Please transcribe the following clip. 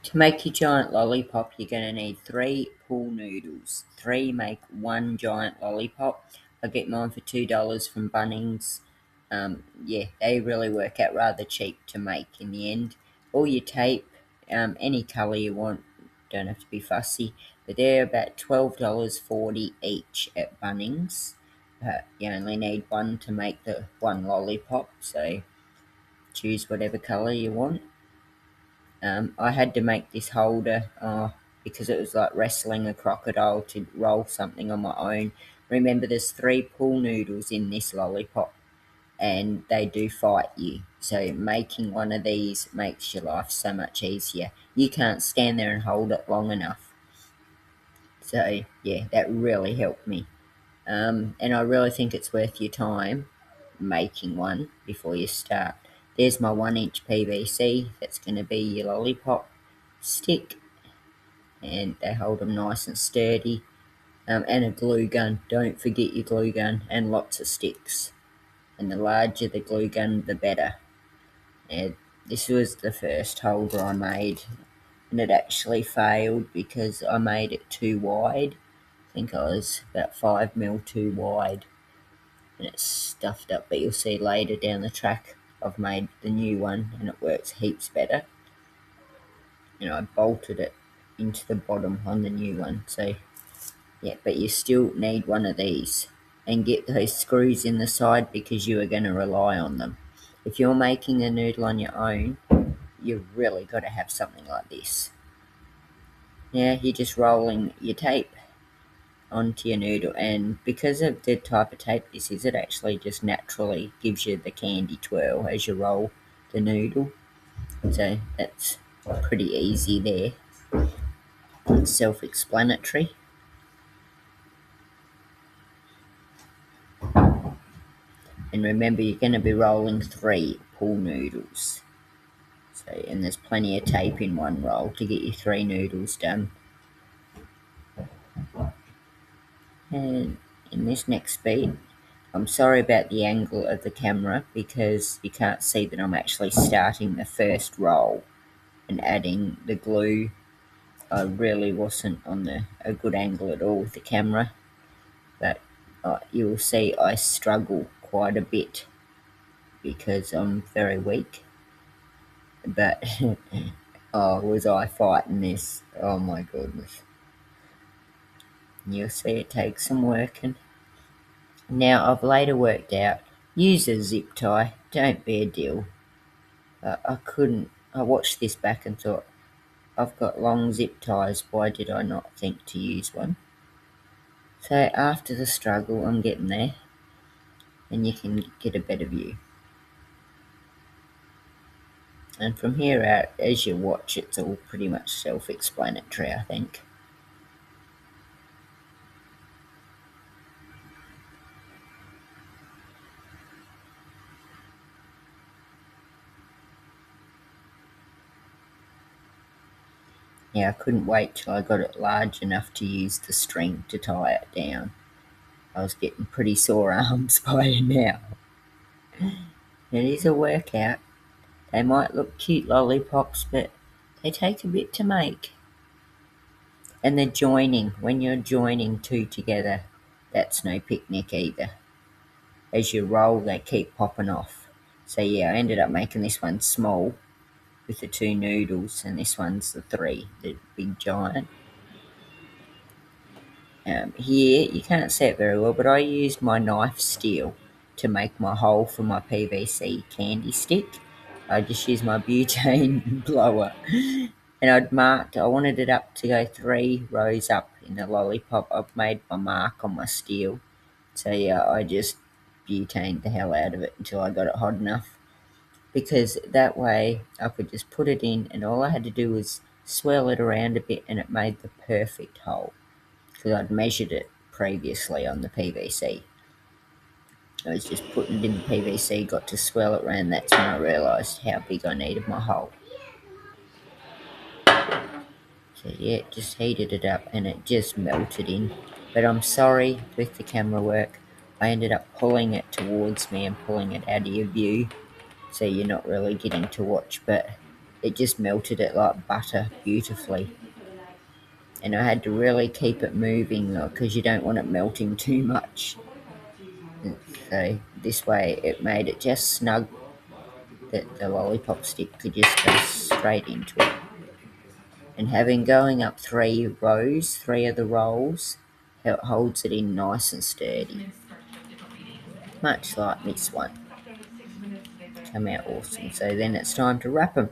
To make your giant lollipop, you're going to need 3 pool noodles. 3 make 1 giant lollipop. I get mine for $2 from Bunnings. Yeah, they really work out rather cheap to make in the end. All your tape, any colour you want, don't have to be fussy, but they're about $12.40 each at Bunnings. You only need 1 to make the 1 lollipop, so choose whatever colour you want. I had to make this holder because it was like wrestling a crocodile to roll something on my own. Remember, there's 3 pool noodles in this lollipop, and they do fight you. So making one of these makes your life so much easier. You can't stand there and hold it long enough. So yeah, that really helped me. And I really think it's worth your time making one before you start. There's my 1-inch PVC. That's going to be your lollipop stick, and they hold them nice and sturdy. And a glue gun. Don't forget your glue gun, and lots of sticks. And the larger the glue gun, the better. And this was the first holder I made, and it actually failed because I made it too wide. I think I was about 5mm too wide, and it's stuffed up, but you'll see later down the track I've made the new one and it works heaps better. And I bolted it into the bottom on the new one, so yeah, but you still need one of these, and get those screws in the side because you are going to rely on them. If you're making a noodle on your own, you've really got to have something like this. Now you're just rolling your tape onto your noodle, and because of the type of tape this is, it actually just naturally gives you the candy twirl as you roll the noodle, so that's pretty easy there. It's self-explanatory. And remember, you're going to be rolling 3 pool noodles, so, and there's plenty of tape in one roll to get your 3 noodles done. And in this next beat, I'm sorry about the angle of the camera because you can't see that I'm actually starting the first roll and adding the glue. I really wasn't on a good angle at all with the camera, but you'll see I struggle quite a bit because I'm very weak. But oh, was I fighting this? Oh my goodness. You'll see it takes some working. Now I've later worked out, use a zip tie, don't be a dill. I watched this back and thought, I've got long zip ties, why did I not think to use one? So after the struggle, I'm getting there, and you can get a better view. And from here out, as you watch, it's all pretty much self-explanatory, I think. Yeah, I couldn't wait till I got it large enough to use the string to tie it down. I was getting pretty sore arms by now. It is a workout. They might look cute lollipops, but they take a bit to make. And the joining, when you're joining 2 together, that's no picnic either. As you roll, they keep popping off. So yeah, I ended up making this one small with the 2 noodles, and this one's the 3, the big giant. Here, you can't see it very well, but I used my knife steel to make my hole for my PVC candy stick. I just used my butane blower, and I'd marked, I wanted it up to go 3 rows up in the lollipop. I've made my mark on my steel, so yeah, I just butaned the hell out of it until I got it hot enough, because that way I could just put it in, and all I had to do was swirl it around a bit, and it made the perfect hole, because I'd measured it previously on the PVC. I was just putting it in the PVC, got to swirl it around, that's when I realised how big I needed my hole. So yeah, it just heated it up and it just melted in. But I'm sorry, with the camera work, I ended up pulling it towards me and pulling it out of your view, so you're not really getting to watch, but it just melted it like butter beautifully. And I had to really keep it moving because you don't want it melting too much. And so this way it made it just snug that the lollipop stick could just go straight into it. And having going up 3 rows, 3 of the rolls, it holds it in nice and sturdy. Much like this one. Come out awesome. So then it's time to wrap them.